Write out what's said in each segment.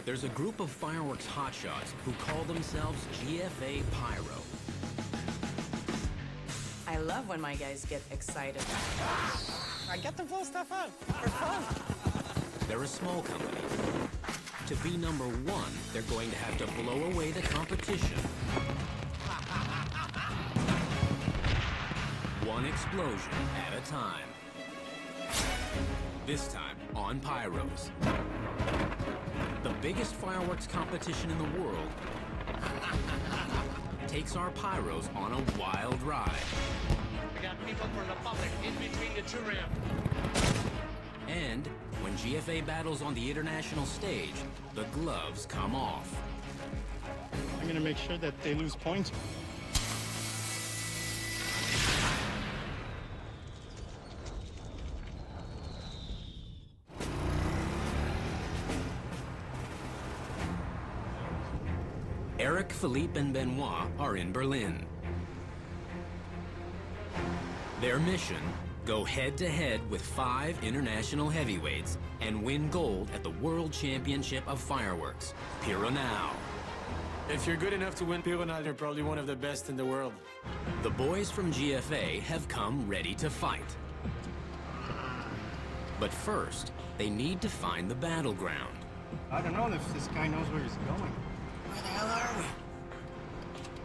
There's a group of fireworks hotshots who call themselves GFA Pyro. I love when my guys get excited. I get to blow stuff up for fun. They're a small company. To be number one, they're going to have to blow away the competition. One explosion at a time. This time on Pyros. The biggest fireworks competition in the world takes our Pyros on a wild ride. We got people from the public in between the two ramps. And when GFA battles on the international stage, the gloves come off. I'm gonna make sure that they lose points. Eric, Philippe, and Benoit are in Berlin. Their mission, go head-to-head with 5 international heavyweights and win gold at the World Championship of Fireworks, Pironao. If you're good enough to win Pironao, you're probably one of the best in the world. The boys from GFA have come ready to fight. But first, they need to find the battleground. I don't know if this guy knows where he's going. Where the hell are we?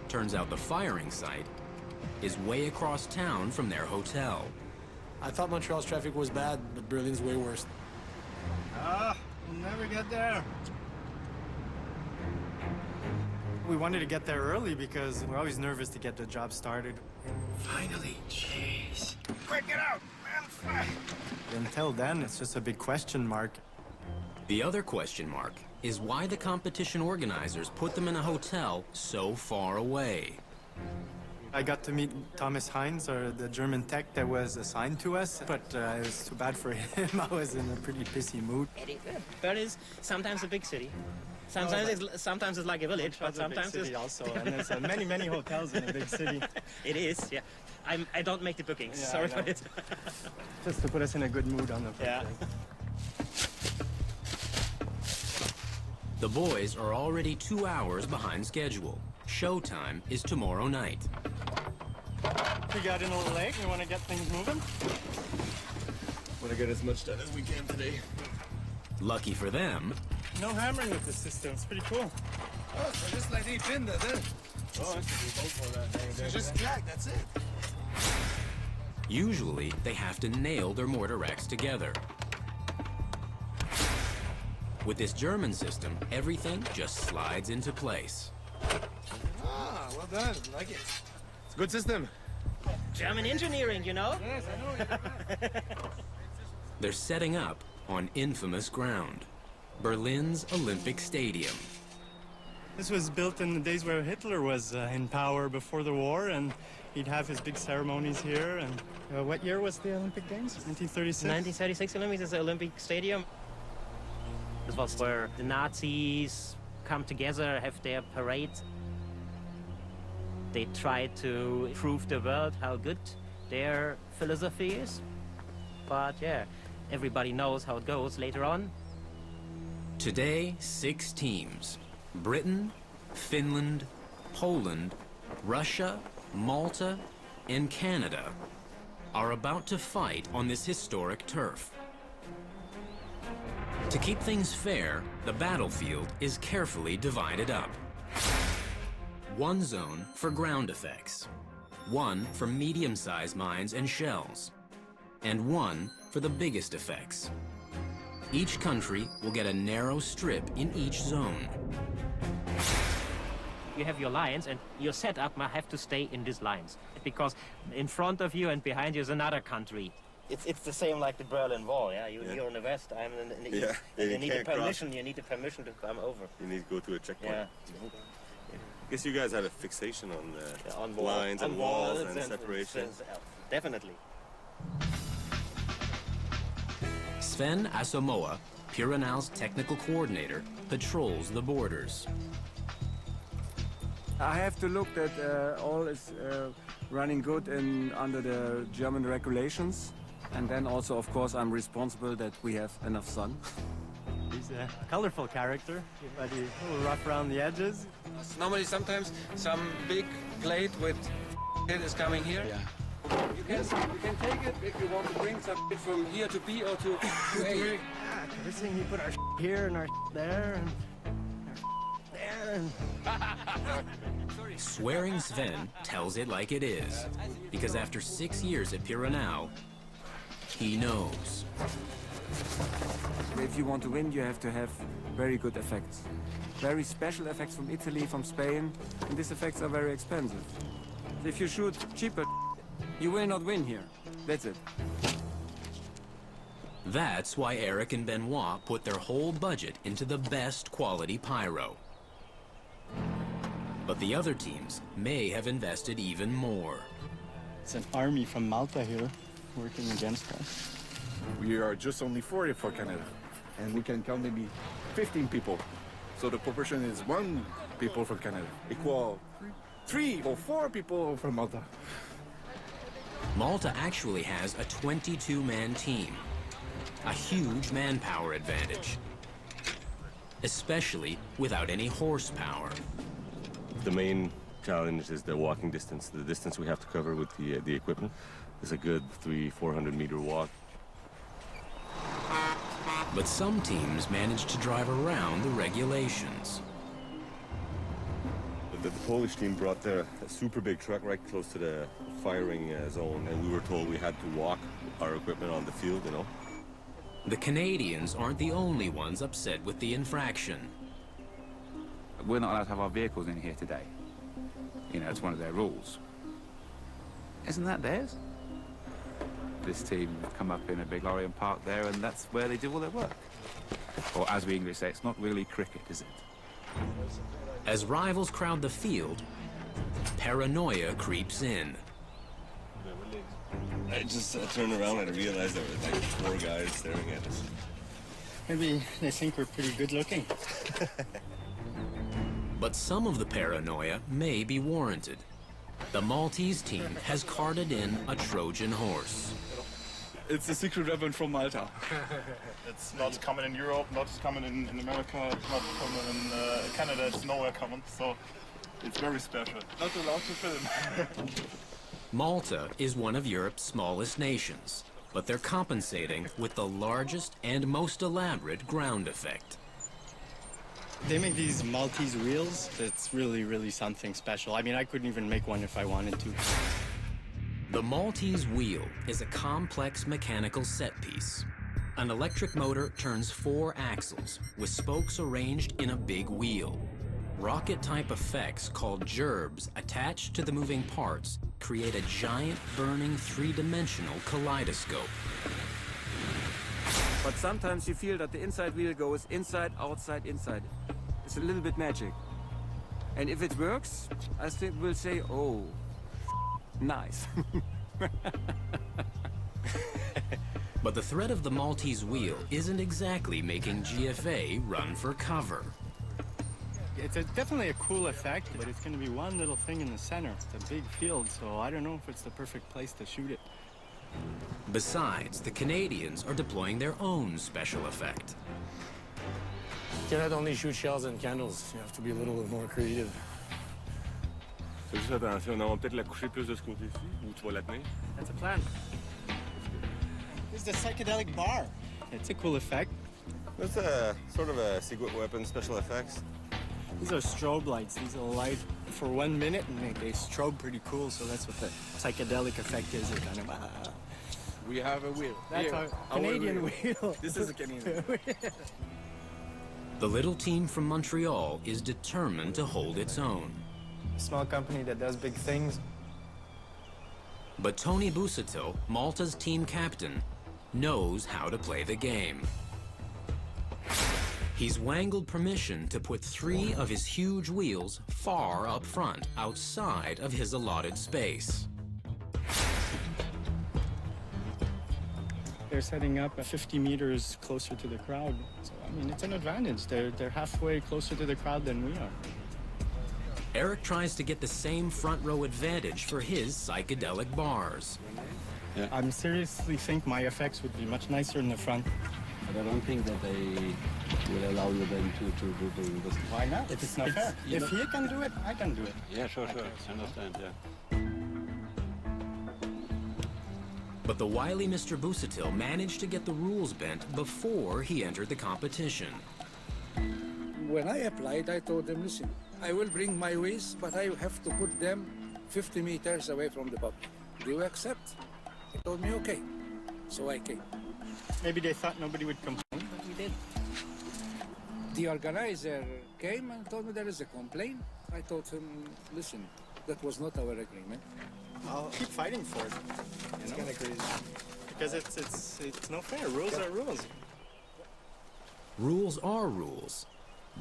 Turns out the firing site is way across town from their hotel. I thought Montreal's traffic was bad, but Berlin's way worse. We'll never get there. We wanted to get there early because we're always nervous to get the job started. Finally, jeez. Quick, get out, man, Until then, it's just a big question mark. The other question mark is why the competition organizers put them in a hotel so far away. I got to meet Thomas Heinz, or the German tech that was assigned to us, but it was too bad for him. I was in a pretty pissy mood. Berlin is sometimes a big city. Sometimes it's like a village, but sometimes it's also. And there's many hotels in a big city. It is, yeah. I don't make the bookings. Yeah, sorry for it. Just to put us in a good mood on the first Yeah. day. The boys are already 2 hours behind schedule. Showtime is tomorrow night. We got in a little late. We want to get things moving. Want to get as much done as we can today. Lucky for them, No hammering with the system. It's pretty cool. Oh, so just like they pinned it, then. Oh, it's just jack, that's it. usually they have to nail their mortar racks together. With this German system, everything just slides into place. Ah, well done. Like it. It's a good system. German engineering, you know? Yes, I know. They're setting up on infamous ground, Berlin's Olympic Stadium. This was built in the days where Hitler was in power before the war, and he'd have his big ceremonies here. And what year was the Olympic Games? 1936? 1936 Olympics, the Olympic Stadium. This was where the Nazis come together, have their parade. They try to prove the world how good their philosophy is. But yeah, everybody knows how it goes later on. Today, 6 teams: Britain, Finland, Poland, Russia, Malta, and Canada are about to fight on this historic turf. To keep things fair, the battlefield is carefully divided up. One zone for ground effects, one for medium-sized mines and shells, and one for the biggest effects. Each country will get a narrow strip in each zone. You have your lines, and your setup might have to stay in these lines, because in front of you and behind you is another country. It's the same like the Berlin Wall, yeah? You're in the west, I'm in the east. Yeah, And you need the permission to come over. You need to go to a checkpoint. Yeah. I guess you guys had a fixation on wall- lines and on walls and separation. Definitely. Sven Asamoah, Pironao's technical coordinator, patrols the borders. I have to look that all is running good under the German regulations. And then also, of course, I'm responsible that we have enough sun. He's a colorful character, but he's a little rough around the edges. Normally, sometimes some big plate with it is coming here. Yeah. You can take it if you want to bring some from here to B or to A. Yeah, this thing he put our here and our there and there and... Swearing Sven tells it like it is, because after 6 years at Piranhao, he knows. If you want to win, you have to have very good effects. Very special effects from Italy, from Spain, and these effects are very expensive. If you shoot cheaper, you will not win here. That's it. That's why Eric and Benoit put their whole budget into the best quality pyro. But the other teams may have invested even more. It's an army from Malta here working against us. We are just only 40 for Canada, and we can count maybe 15 people. So the proportion is 1 people from Canada, equal 3 or 4 people from Malta. Malta actually has a 22-man team, a huge manpower advantage, especially without any horsepower. The main challenge is the walking distance, the distance we have to cover with the equipment. It's a good 300-400 meter walk. But some teams manage to drive around the regulations. The Polish team brought a super big truck right close to the firing zone, and we were told we had to walk our equipment on the field, you know. The Canadians aren't the only ones upset with the infraction. We're not allowed to have our vehicles in here today. You know, it's one of their rules. Isn't that theirs? This team come up in a big lorry and park there, and that's where they do all their work. Or as we English say, it's not really cricket, is it? As rivals crowd the field, paranoia creeps in. I just turned around and realized there were like 4 guys staring at us. Maybe they think we're pretty good looking. But some of the paranoia may be warranted. The Maltese team has carted in a Trojan horse. It's a secret weapon from Malta. It's not common in Europe, not common in America, it's not common in Canada, it's nowhere common, so it's very special. Not allowed to film. Malta is one of Europe's smallest nations, but they're compensating with the largest and most elaborate ground effect. They make these Maltese wheels. It's really, really something special. I mean, I couldn't even make one if I wanted to. The Maltese wheel is a complex mechanical set piece. An electric motor turns 4 axles with spokes arranged in a big wheel. Rocket-type effects called gerbs attached to the moving parts create a giant burning 3-dimensional kaleidoscope. But sometimes you feel that the inside wheel goes inside, outside, inside. It's a little bit magic. And if it works, I think we'll say, oh, nice. But the threat of the Maltese wheel isn't exactly making GFA run for cover. It's definitely a cool effect, but it's going to be one little thing in the center. It's a big field, so I don't know if it's the perfect place to shoot it. Besides, the Canadians are deploying their own special effect. You cannot only shoot shells and candles. You have to be a little bit more creative. Fais juste attention, on va peut-être la coucher plus de ce côté-ci, ou tu vas la tenir. That's a plan. This is the psychedelic bar. It's a cool effect. That's a sort of a secret weapon, special effects. These are strobe lights. These will light for 1 minute and they strobe pretty cool, so that's what the psychedelic effect is. It kind of, We have a wheel. That's our Canadian wheel. This is a Canadian wheel. The little team from Montreal is determined to hold its own. A small company that does big things. But Tony Busuttil, Malta's team captain, knows how to play the game. He's wangled permission to put 3 of his huge wheels far up front, outside of his allotted space. They're setting up 50 meters closer to the crowd. So, I mean, it's an advantage. They're halfway closer to the crowd than we are. Eric tries to get the same front row advantage for his psychedelic bars. Yeah. I seriously think my effects would be much nicer in the front. But I don't think that they will allow you then to do this. Why not? It's not fair. If he can do it, I can do it. Yeah, sure. I understand, yeah. But the wily Mr. Busatil managed to get the rules bent before he entered the competition. When I applied, I told them, listen, I will bring my ways, but I have to put them 50 meters away from the public. Do you accept? He told me, okay. So I came. Maybe they thought nobody would complain, but we did. The organizer came and told me there is a complaint. I told him, listen, that was not our agreement. I'll keep fighting for it. It's kind of crazy. Because it's no fair. Rules are rules. Rules are rules,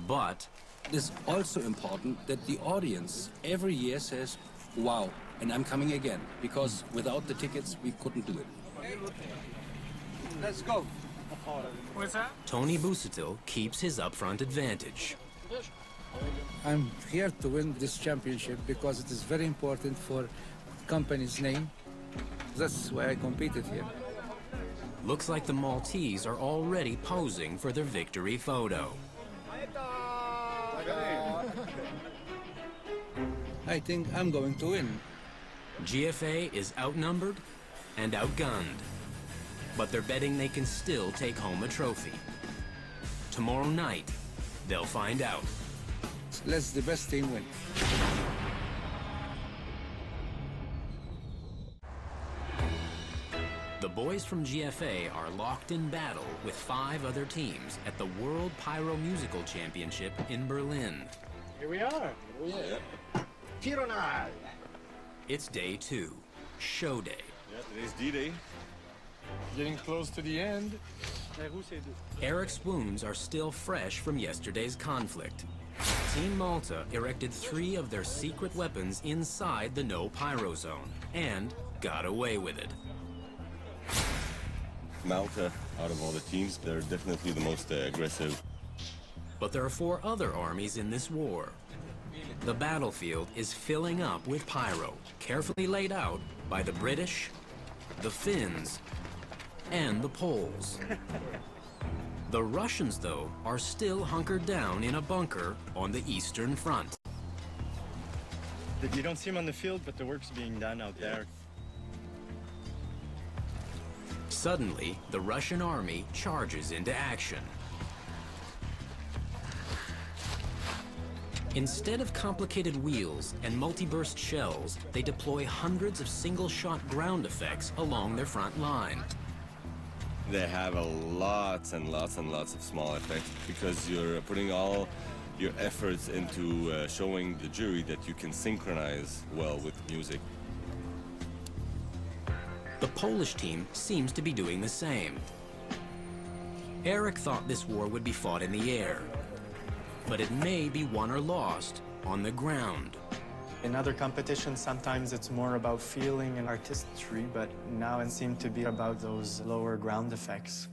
but... It's also important that the audience every year says, wow, and I'm coming again, because without the tickets, we couldn't do it. Let's go. What's that? Tony Busatil keeps his upfront advantage. I'm here to win this championship because it is very important for company's name. That's why I competed here. Looks like the Maltese are already posing for their victory photo. I think I'm going to win. GFA is outnumbered and outgunned, but they're betting they can still take home a trophy. Tomorrow night, they'll find out. Let the best team win. The boys from GFA are locked in battle with 5 other teams at the World Pyro Musical Championship in Berlin. Here we are. Tironal. It's day 2, show day. Yeah, today's D-Day. Getting close to the end. Eric's wounds are still fresh from yesterday's conflict. Team Malta erected 3 of their secret weapons inside the no pyro zone and got away with it. Malta, out of all the teams, they're definitely the most aggressive. But there are 4 other armies in this war. The battlefield is filling up with pyro, carefully laid out by the British, the Finns, and the Poles. The Russians, though, are still hunkered down in a bunker on the Eastern Front. You don't see them on the field, but the work's being done out there. Suddenly, the Russian army charges into action. Instead of complicated wheels and multi-burst shells, they deploy hundreds of single-shot ground effects along their front line. They have lots and lots of small effects because you're putting all your efforts into showing the jury that you can synchronize well with music. The Polish team seems to be doing the same. Eric thought this war would be fought in the air, but it may be won or lost on the ground. In other competitions, sometimes it's more about feeling and artistry, but now it seems to be about those lower ground effects.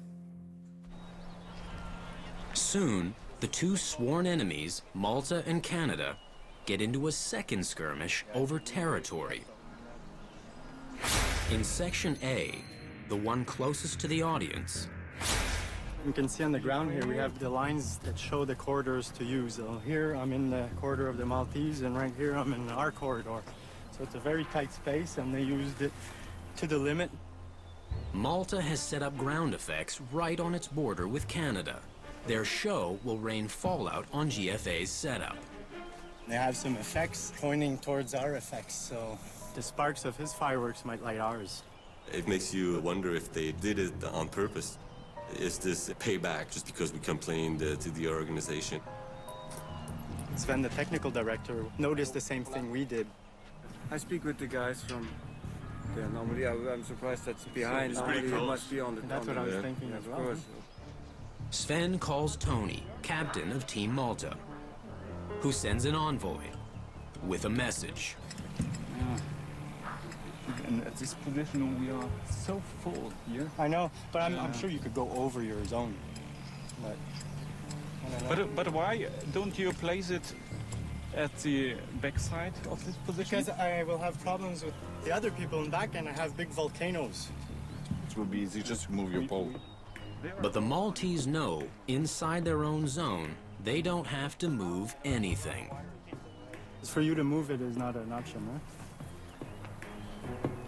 Soon, the 2 sworn enemies, Malta and Canada, get into a second skirmish over territory. In Section A, the one closest to the audience, You can see on the ground here, we have the lines that show the corridors to use. So here, I'm in the corridor of the Maltese, and right here, I'm in our corridor. So it's a very tight space, and they used it to the limit. Malta has set up ground effects right on its border with Canada. Their show will rain fallout on GFA's setup. They have some effects pointing towards our effects, so the sparks of his fireworks might light ours. It makes you wonder if they did it on purpose. Is this a payback just because we complained to the organization? Sven, the technical director, noticed the same thing we did. I speak with the guys from there. Normally, I'm surprised that's behind. Normally, it must be on the top. That's what I was thinking as well. Of course. Sven calls Tony, captain of Team Malta, who sends an envoy with a message. And at this position, we are so full here. I know, but I'm sure you could go over your zone. But why don't you place it at the backside of this position? Because I will have problems with the other people in back, and I have big volcanoes. It will be easy just to move your pole. But the Maltese know, inside their own zone, they don't have to move anything. For you to move it is not an option,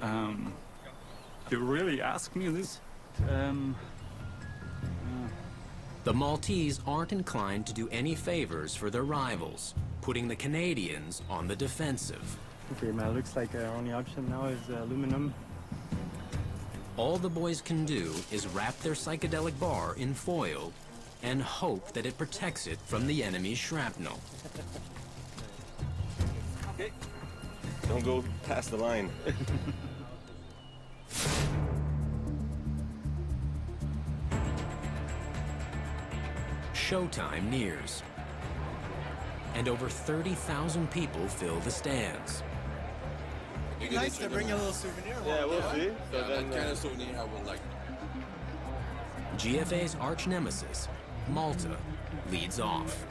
huh? You really ask me this? The Maltese aren't inclined to do any favors for their rivals, putting the Canadians on the defensive. Okay, man, looks like our only option now is aluminum. All the boys can do is wrap their psychedelic bar in foil and hope that it protects it from the enemy's shrapnel. Okay. Don't go past the line. Showtime nears, and over 30,000 people fill the stands. Nice to bring a little souvenir. Yeah, we'll see. So yeah, then, that kind of souvenir I would like. GFA's arch nemesis, Malta, leads off.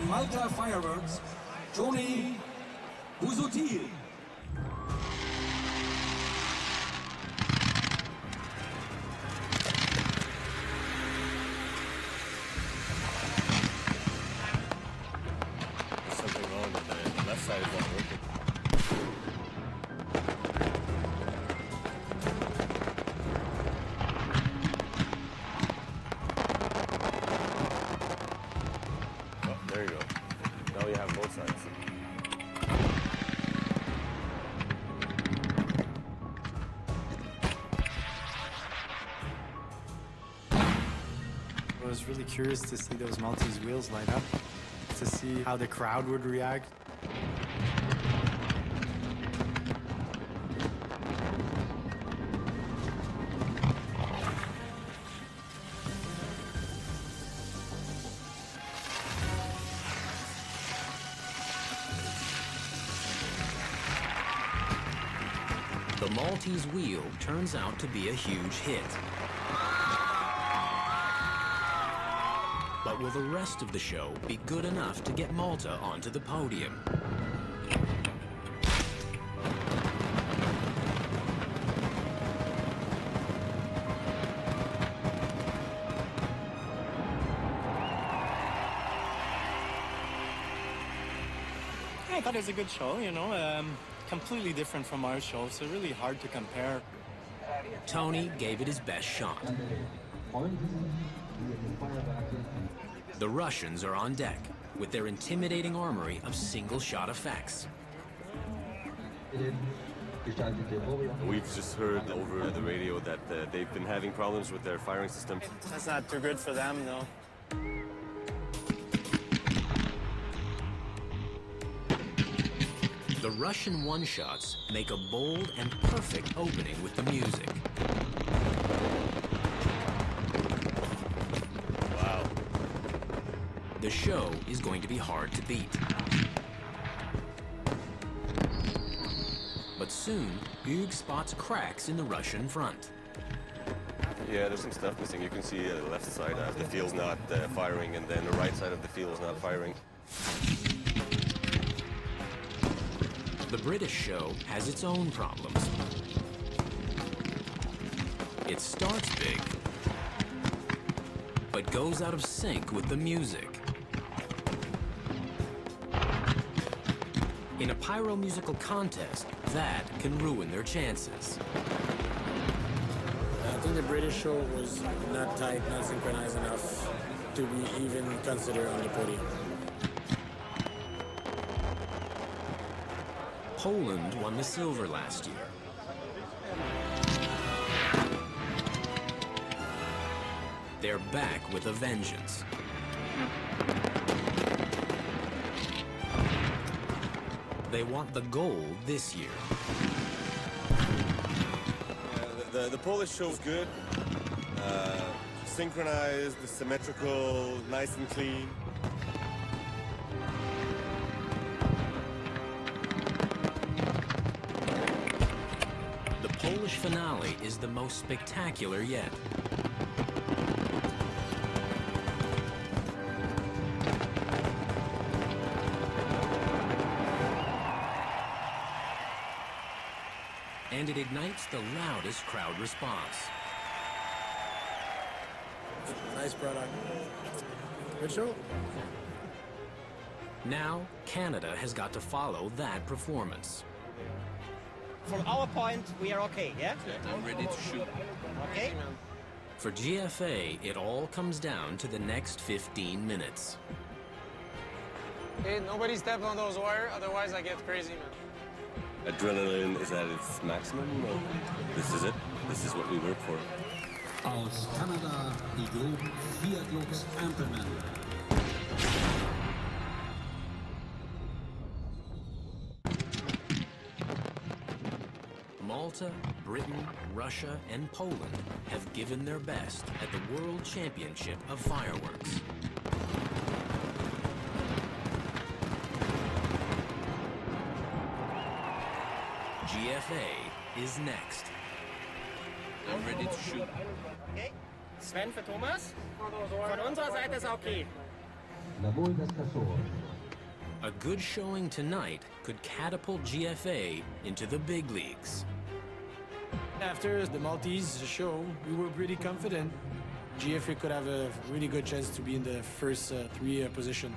Malta Fireworks, Johnny Busutil. There's something wrong with the left side is not working. Oh, there you go. Now you have both sides. I was really curious to see those Maltese wheels light up, to see how the crowd would react. The Maltese wheel turns out to be a huge hit. But will the rest of the show be good enough to get Malta onto the podium? I thought it was a good show, you know, completely different from our show, so really hard to compare. Tony gave it his best shot. The Russians are on deck with their intimidating armory of single-shot effects. We've just heard over the radio that they've been having problems with their firing system. That's not too good for them, though. The Russian one-shots make a bold and perfect opening with the music. Wow. The show is going to be hard to beat. But soon, Hugues spots cracks in the Russian front. Yeah, there's some stuff missing. You can see the left side of the field's not firing, and then the right side of the field is not firing. The British show has its own problems. It starts big, but goes out of sync with the music. In a pyro-musical contest, that can ruin their chances. I think the British show was not tight, not synchronized enough to be even considered on the podium. Poland won the silver last year. They're back with a vengeance. They want the gold this year. The Polish show's good. Synchronized, symmetrical, nice and clean. The Polish finale is the most spectacular yet. And it ignites the loudest crowd response. Nice product. Good show. Now, Canada has got to follow that performance. From our point, we are okay, yeah? I'm ready to shoot. Okay. For GFA, it all comes down to the next 15 minutes. Hey, nobody step on those wires, otherwise I get crazy, man. Adrenaline is at its maximum. This is it. This is what we work for. Aus Kanada, die Group Fiat Lux Ampelmann. Malta, Britain, Russia, and Poland have given their best at the World Championship of Fireworks. GFA is next. I'm ready to shoot. Okay. Sven für Thomas. Von unserer Seite ist okay. A good showing tonight could catapult GFA into the big leagues. After the Maltese show, we were pretty confident GFA could have a really good chance to be in the first three position.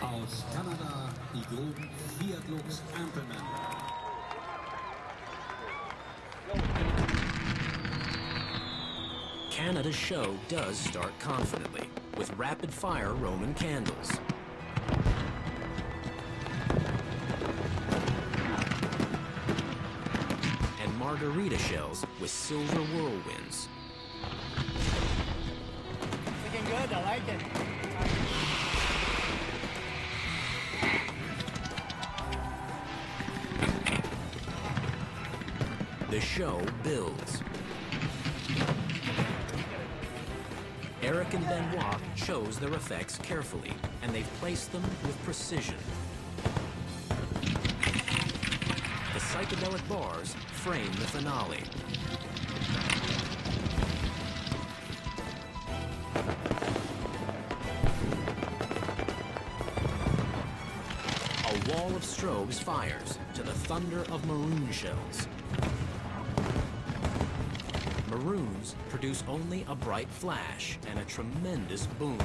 Aus Kanada, die Group Fiat Lux Ampelmann. Canada's show does start confidently, with rapid-fire Roman candles. And margarita shells with silver whirlwinds. Looking good, I like it. The show builds. Eric and Benoit chose their effects carefully, and they've placed them with precision. The psychedelic bars frame the finale. A wall of strobes fires to the thunder of maroon shells. Maroons produce only a bright flash and a tremendous boom.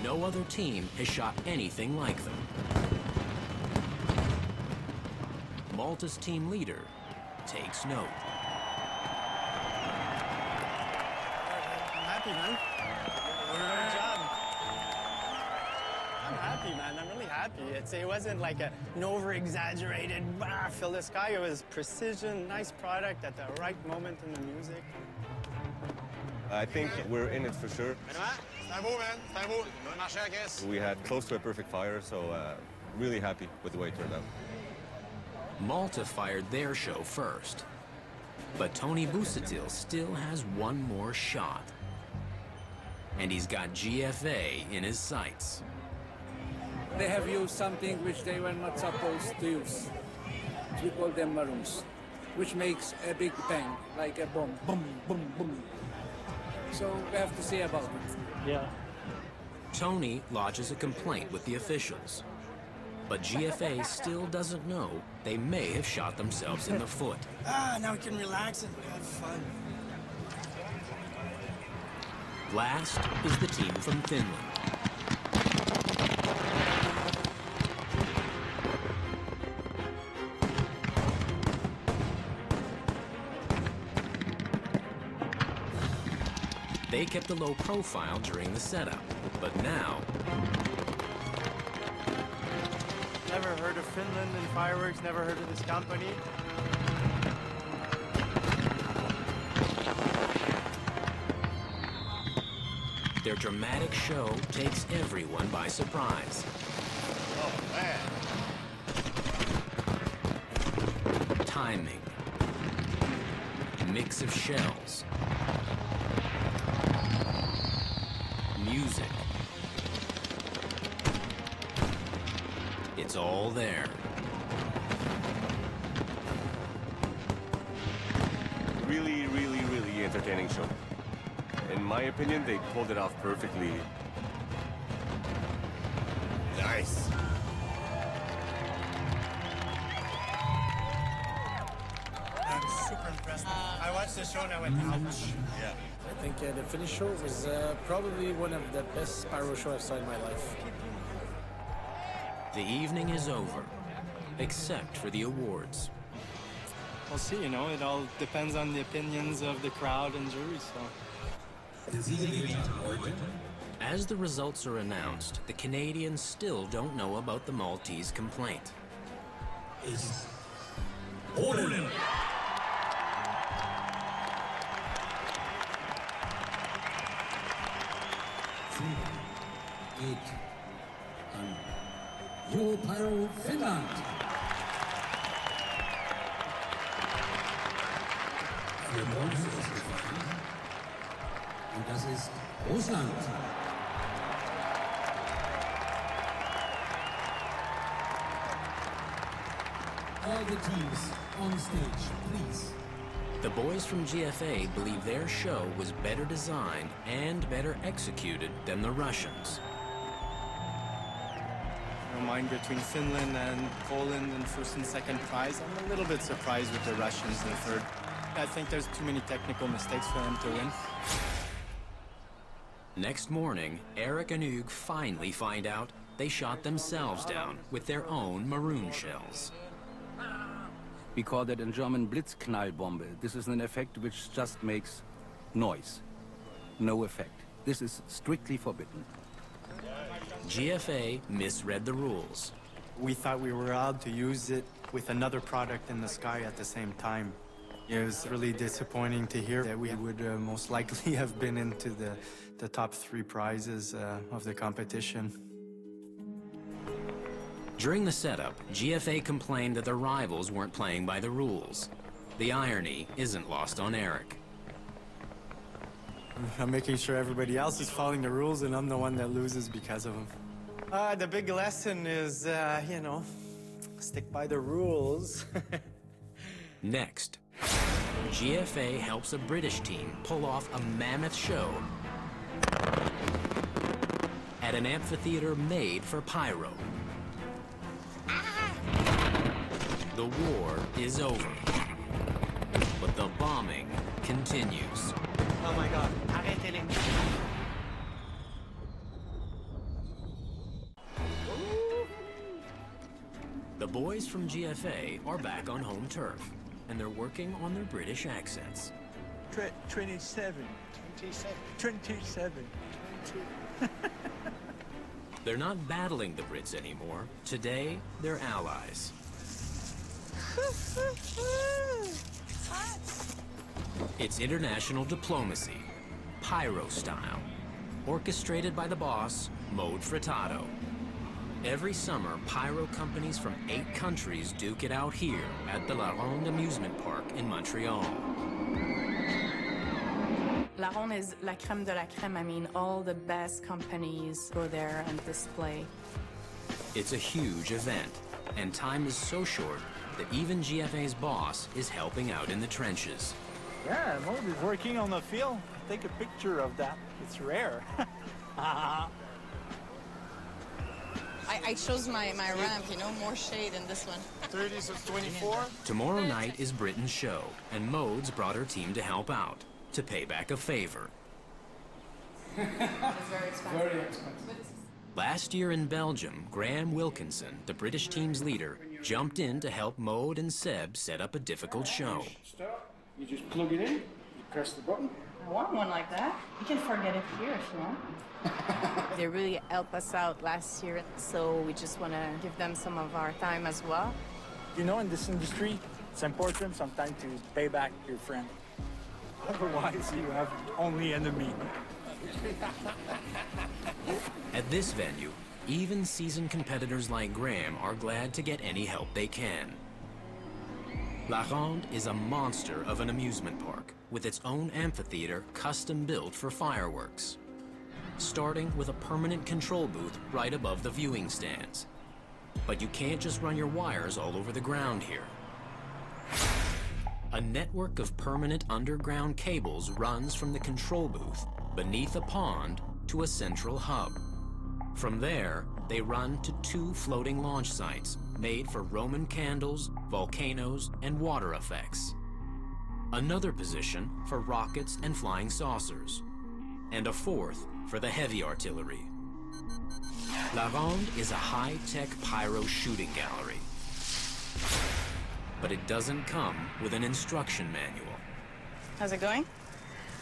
No other team has shot anything like them. Malta's team leader takes note. I'm happy, man. Good job. I'm happy, man. I'm really happy. It wasn't like an over-exaggerated, fill the sky. It was precision, nice product at the right moment in the music. I think we're in it for sure. We had close to a perfect fire, so really happy with the way it turned out. Malta fired their show first, but Tony Busatil still has one more shot. And he's got GFA in his sights. They have used something which they were not supposed to use. We call them maroons, which makes a big bang, like a bomb, boom, boom, boom. So we have to see about it. Yeah. Tony lodges a complaint with the officials, but GFA still doesn't know they may have shot themselves in the foot. Now we can relax and have fun. Last is the team from Finland. They kept a low profile during the setup, but now... Never heard of Finland and fireworks, never heard of this company. Their dramatic show takes everyone by surprise. Oh, man. Timing. Mix of shells. Music. It's all there. Really, really, really entertaining show. In my opinion, they pulled it off perfectly. Nice. I'm super impressed. I watched the show and I went, ouch. Yeah. I think the finish show was probably one of the best pyro shows I've saw in my life. The evening is over, except for the awards. We'll see, you know, it all depends on the opinions of the crowd and jury, so. As the results are announced, the Canadians still don't know about the Maltese complaint. Polen. Europyro Finnland. Für Bronze ist gefahren. Und das ist Russland. All the teams on stage, please. The boys from GFA believe their show was better designed and better executed than the Russians. Mine between Finland and Poland in first and second prize. I'm a little bit surprised with the Russians in third. I think there's too many technical mistakes for them to win. Next morning, Eric and Hugues finally find out they shot themselves down with their own maroon shells. We call that in German Blitzknallbombe. This is an effect which just makes noise. No effect. This is strictly forbidden. GFA misread the rules. We thought we were allowed to use it with another product in the sky at the same time. It was really disappointing to hear that we would most likely have been into the top 3 prizes of the competition. During the setup, GFA complained that the rivals weren't playing by the rules. The irony isn't lost on Eric. I'm making sure everybody else is following the rules and I'm the one that loses because of them. The big lesson is, you know, stick by the rules. Next, GFA helps a British team pull off a mammoth show at an amphitheater made for pyro. The war is over, but the bombing continues. Oh my God, arrêtez-les. The boys from GFA are back on home turf, and they're working on their British accents. 27. 27. They're not battling the Brits anymore. Today, they're allies. It's international diplomacy, pyro style, orchestrated by the boss, Mode Furtado. Every summer, pyro companies from 8 countries duke it out here at the La Ronde Amusement Park in Montreal. La Ronde is la crème de la crème. I mean, all the best companies go there and display. It's a huge event, and time is so short that even GFA's boss is helping out in the trenches. Yeah, Mode is working on the field. Take a picture of that. It's rare. I chose my ramp, you know, more shade in this one. 30 to 24. Tomorrow night is Britain's show, and Mode's brought her team to help out, to pay back a favor. It's very expensive. Very expensive. Last year in Belgium, Graham Wilkinson, the British team's leader, jumped in to help Mode and Seb set up a difficult show. You just plug it in, you press the button. I want one like that. You can forget it here if you want. They really helped us out last year, so we just want to give them some of our time as well. You know, in this industry, it's important sometimes to pay back your friend. Otherwise, you have only enemy. At this venue, even seasoned competitors like Graham are glad to get any help they can. La Ronde is a monster of an amusement park with its own amphitheater custom built for fireworks, starting with a permanent control booth right above the viewing stands. But you can't just run your wires all over the ground here. A network of permanent underground cables runs from the control booth beneath a pond to a central hub. From there, they run to 2 floating launch sites made for Roman candles, volcanoes, and water effects. another position for rockets and flying saucers, and a fourth for the heavy artillery. La Ronde is a high-tech pyro shooting gallery, but it doesn't come with an instruction manual. How's it going?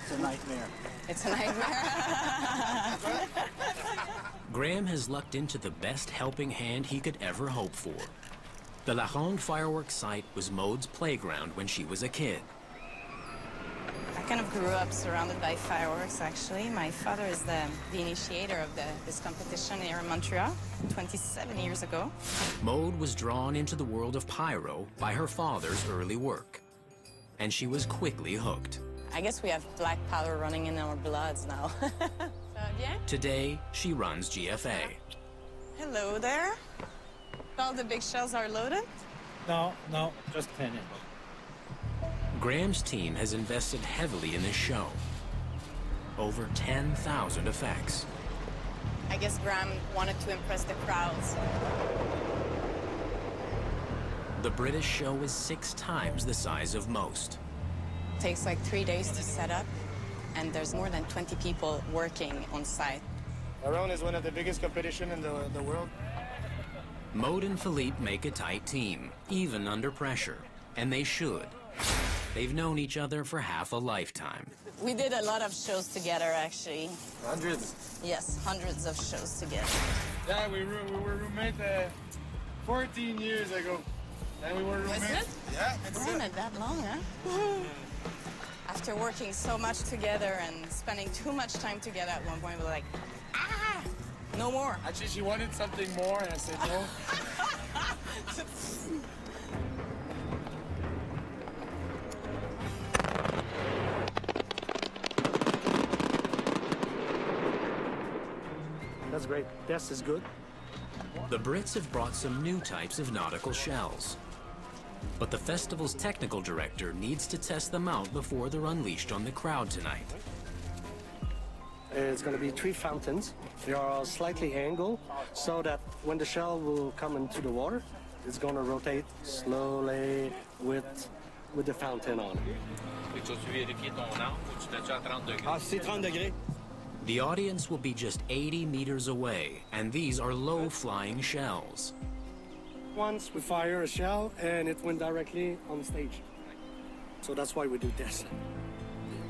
It's a nightmare. It's a nightmare. Graham has lucked into the best helping hand he could ever hope for. The La Ronde fireworks site was Maude's playground when she was a kid. I kind of grew up surrounded by fireworks, actually. My father is the initiator of this competition here in Montreal 27 years ago. Maude was drawn into the world of pyro by her father's early work, and she was quickly hooked. I guess we have black powder running in our bloods now. Ça va bien? Today, she runs GFA. Hello there. All the big shells are loaded? No, just 10. Graham's team has invested heavily in this show. Over 10,000 effects. I guess Graham wanted to impress the crowds. The British show is 6 times the size of most. It takes like 3 days to set up, and there's more than 20 people working on site. La Ronde is one of the biggest competitions in the world. Maude and Philippe make a tight team, even under pressure, and they should. They've known each other for half a lifetime. We did a lot of shows together, actually. Hundreds? Yes, hundreds of shows together. Yeah, we were roommates 14 years ago. And we were roommates. Was it? Yeah, Wasn't it that long, huh? After working so much together and spending too much time together, at one point we were like, ah, no more. Actually, she wanted something more, and I said no. That's great. This is good. The Brits have brought some new types of nautical shells. But the festival's technical director needs to test them out before they're unleashed on the crowd tonight. It's going to be 3 fountains. They are slightly angled so that when the shell will come into the water, it's going to rotate slowly with the fountain on it. C'est 30 degrees. The audience will be just 80 meters away, and these are low-flying shells. Once we fire a shell, and it went directly on the stage. So that's why we do this.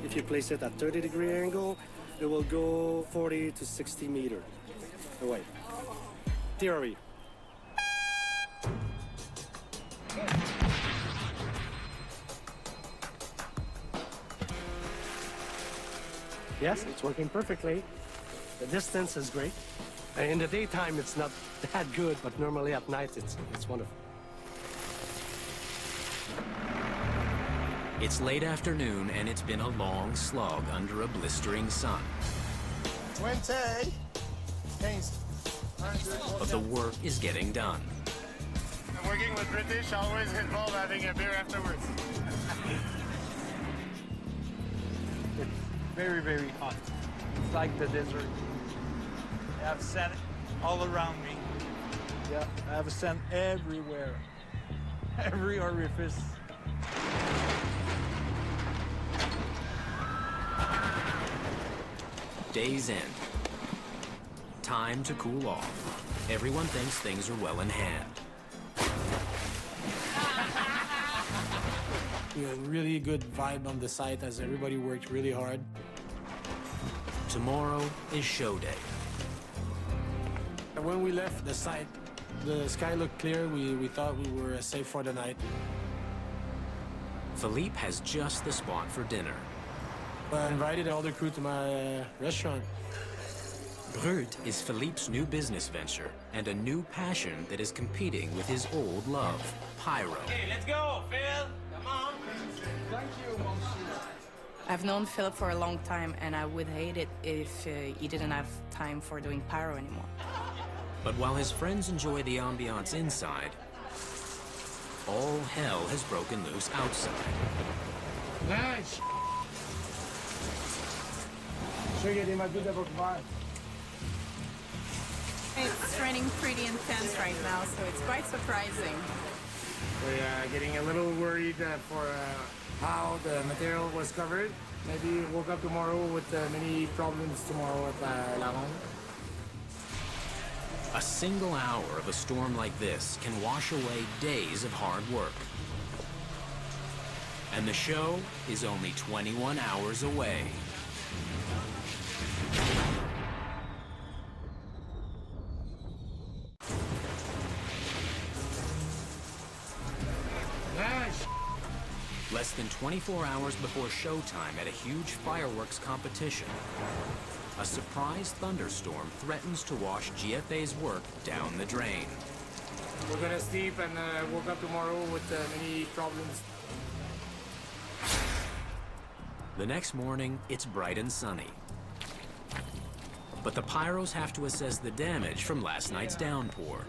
If you place it at 30-degree angle, it will go 40 to 60 meters away. Theory. Yes, it's working perfectly. The distance is great. In the daytime, it's not that good, but normally at night, it's wonderful. It's late afternoon, and it's been a long slog under a blistering sun. 20. But the work is getting done. I'm working with British, always involved having a beer afterwards. Very, very hot. It's like the desert. I have sand all around me. Yeah, I have sand everywhere. Every orifice. Day's end. Time to cool off. Everyone thinks things are well in hand. We had a really good vibe on the site as everybody worked really hard. Tomorrow is show day. And when we left the site, the sky looked clear. We thought we were safe for the night. Philippe has just the spot for dinner. I invited all the crew to my restaurant. Brut is Philippe's new business venture and a new passion that is competing with his old love, pyro. Okay, let's go, Phil. Come on. Thank you, monsieur. I've known Philip for a long time, and I would hate it if he didn't have time for doing pyro anymore. But while his friends enjoy the ambiance inside, all hell has broken loose outside. Nice. It's raining pretty intense right now, so it's quite surprising. We're getting a little worried for how the material was covered. Maybe woke up tomorrow with many problems tomorrow at La Ronde. A single hour of a storm like this can wash away days of hard work. And the show is only 21 hours away. Nice. Less than 24 hours before showtime at a huge fireworks competition, a surprise thunderstorm threatens to wash GFA's work down the drain. We're gonna sleep and woke up tomorrow with many problems. The next morning, it's bright and sunny. But the pyros have to assess the damage from last night's downpour.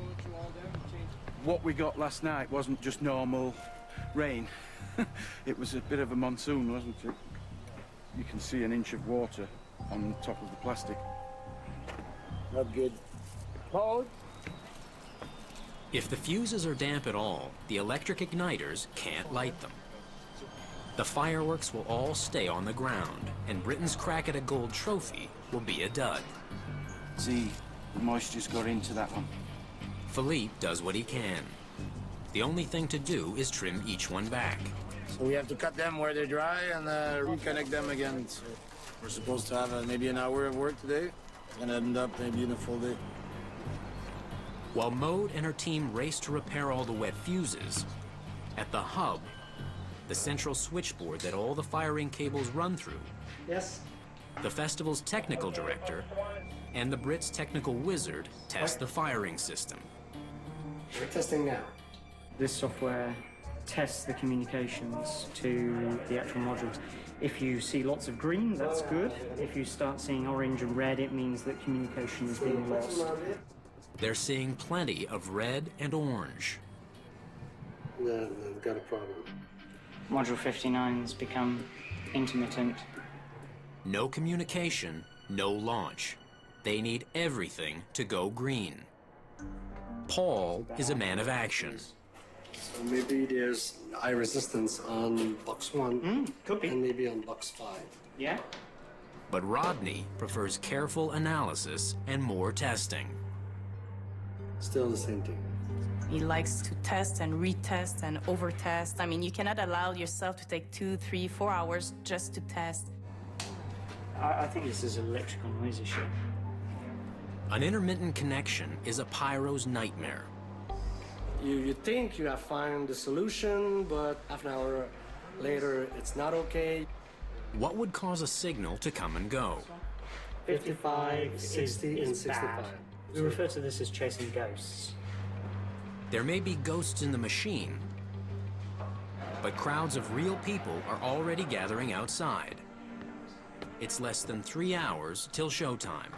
What we got last night wasn't just normal rain. It was a bit of a monsoon, wasn't it? You can see an inch of water on top of the plastic. Not good. Cold? If the fuses are damp at all, the electric igniters can't light them. The fireworks will all stay on the ground, and Britain's crack at a gold trophy will be a dud. See, the moisture's got into that one. Philippe does what he can. The only thing to do is trim each one back. So we have to cut them where they're dry and reconnect them again. So we're supposed to have maybe an hour of work today and end up maybe in a full day. While Maude and her team race to repair all the wet fuses, at the hub, the central switchboard that all the firing cables run through, Yes. the festival's technical director and the Brits' technical wizard test the firing system. We're testing now. This software tests the communications to the actual modules. If you see lots of green, that's good. If you start seeing orange and red, it means that communication is being lost. They're seeing plenty of red and orange. No, we've got a problem. Module 59's become intermittent. No communication, no launch. They need everything to go green. Paul is a man of action. So maybe there's eye resistance on box 1 could be. and maybe on box 5. Yeah. But Rodney prefers careful analysis and more testing. Still the same thing. He likes to test and retest and overtest. I mean, you cannot allow yourself to take 2, 3, 4 hours just to test. I think this is an electrical noise issue. An intermittent connection is a pyro's nightmare. You think you have found the solution, but half an hour later, it's not okay. What would cause a signal to come and go? 55, 60, and 65. We refer to this as chasing ghosts. There may be ghosts in the machine, but crowds of real people are already gathering outside. It's less than 3 hours till showtime.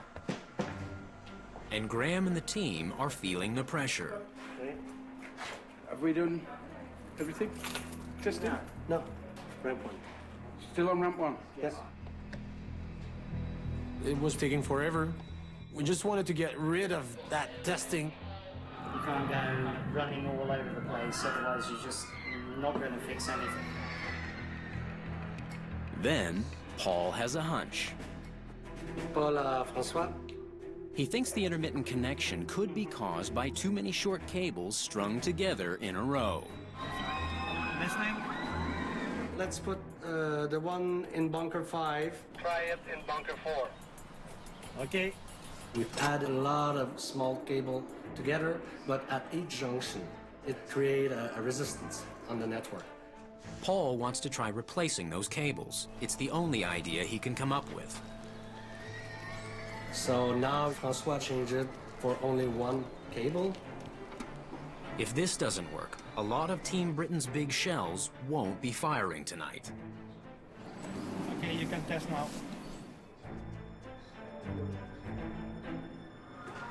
And Graham and the team are feeling the pressure. Have we done everything? Testing? No. Ramp 1. Still on ramp 1? Yes. It was taking forever. We just wanted to get rid of that testing. You can't go running all over the place, otherwise you're just not going to fix anything. Then, Paul has a hunch. Paul, François? He thinks the intermittent connection could be caused by too many short cables strung together in a row. Listening? Let's put the one in bunker 5. Try it in bunker 4. Okay. We've added a lot of small cable together, but at each junction, it creates a resistance on the network. Paul wants to try replacing those cables. It's the only idea he can come up with. So now François changed it for only one cable. If this doesn't work, a lot of Team Britain's big shells won't be firing tonight. Okay, you can test now.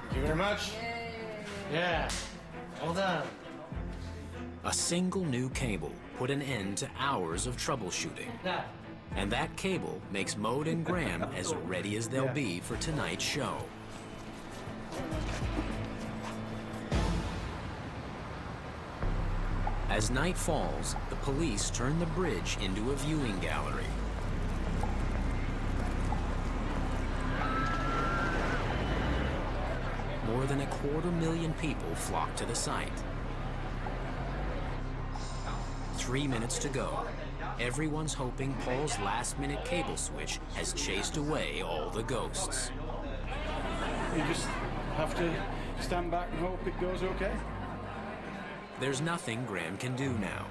Thank you very much. Yeah. Well done. A single new cable put an end to hours of troubleshooting. And that cable makes Maude and Graham as ready as they'll be for tonight's show. As night falls, the police turn the bridge into a viewing gallery. More than 250,000 people flock to the site. 3 minutes to go. Everyone's hoping Paul's last-minute cable switch has chased away all the ghosts. You just have to stand back and hope it goes okay. There's nothing Graham can do now.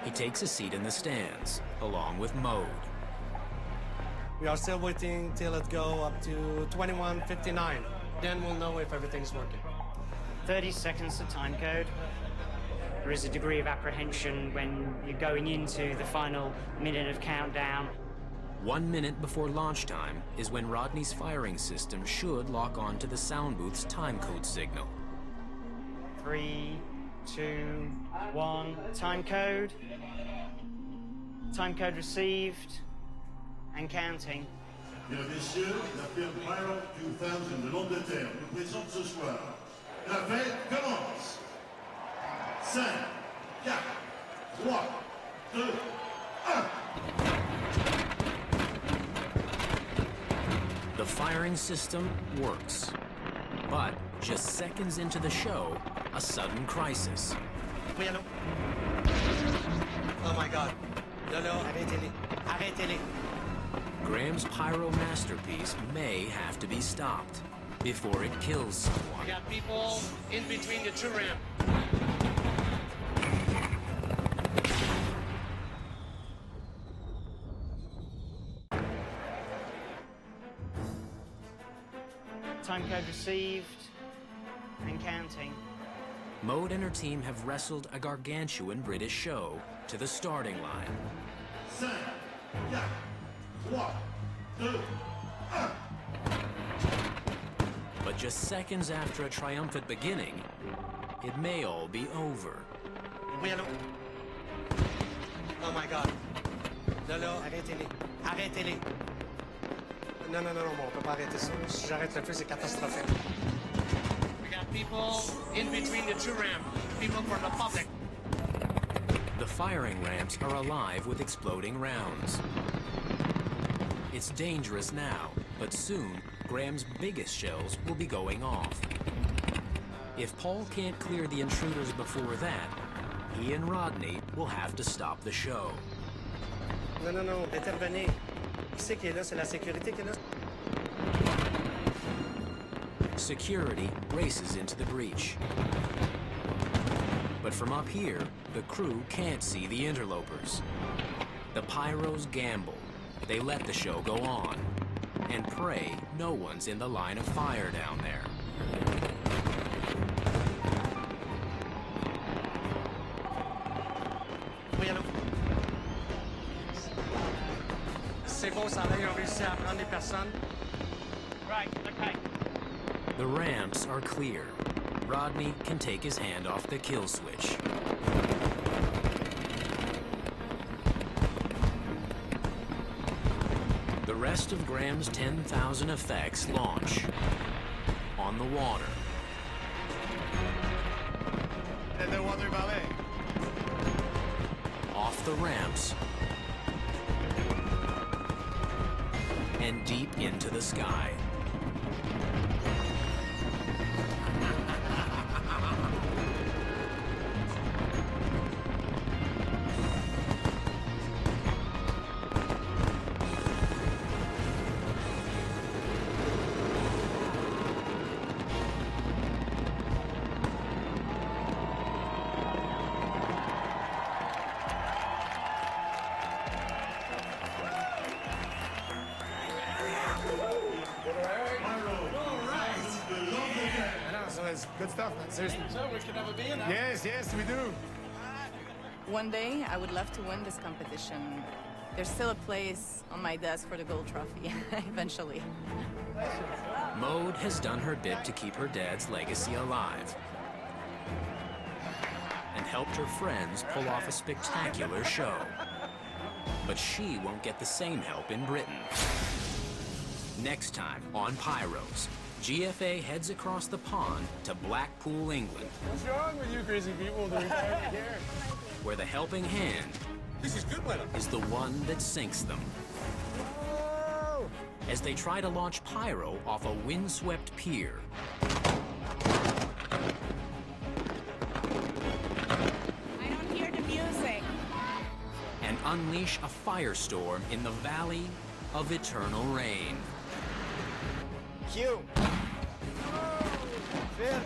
He takes a seat in the stands, along with Mode. We are still waiting till it go up to 21:59. Then we'll know if everything's working. 30 seconds to time code. There is a degree of apprehension when you're going into the final minute of countdown. 1 minute before launch time is when Rodney's firing system should lock on to the sound booth's time code signal. 3, 2, 1, time code. Time code received and counting. Mesdames, Messieurs, la firme Pyro 2000 de l'Angleterre nous présente ce soir. La fête commence. 5, 4, 3, 2, 1. The firing system works. But just seconds into the show, a sudden crisis. Oui, allô? Oh my God. Non, arrêtez-les. Arrêtez-les. Graham's pyro masterpiece may have to be stopped before it kills someone. We got people in between the two ramps. Time code received and counting. Mode and her team have wrestled a gargantuan British show to the starting line. 5, 4, 3, 2, 1. But just seconds after a triumphant beginning, it may all be over. Oui, allô? Oh my God. Non, arrêtez-les. Arrêtez-les. Non, on peut pas arrêter ça. Si j'arrête le feu, c'est catastrophique. We got people in between the two ramps. People from the public. The firing ramps are alive with exploding rounds. It's dangerous now, but soon, Graham's biggest shells will be going off. If Paul can't clear the intruders before that, he and Rodney will have to stop the show. Non, intervenez. Qui c'est qui est là? C'est la sécurité qui est là? Security races into the breach. But from up here, the crew can't see the interlopers. The pyros gamble. They let the show go on and pray no one's in the line of fire down there. Oui, allô? C'est bon, ça va, ils ont réussi à prendre les personnes. Right, okay. The ramps are clear. Rodney can take his hand off the kill switch. The rest of Graham's 10,000 effects launch on the water. And the water ballet. Off the ramps. And deep into the sky. Good stuff, man. Seriously. So we can have a beer now? Yes, we do. One day, I would love to win this competition. There's still a place on my desk for the gold trophy, eventually. Mode has done her bit to keep her dad's legacy alive and helped her friends pull off a spectacular show. But she won't get the same help in Britain. Next time on Pyros, GFA heads across the pond to Blackpool, England. What's wrong with you crazy people doing here? Where the helping hand This is good weather. is the one that sinks them. Oh! As they try to launch pyro off a windswept pier. I don't hear the music. And unleash a firestorm in the Valley of Eternal Rain. Cue. Phil.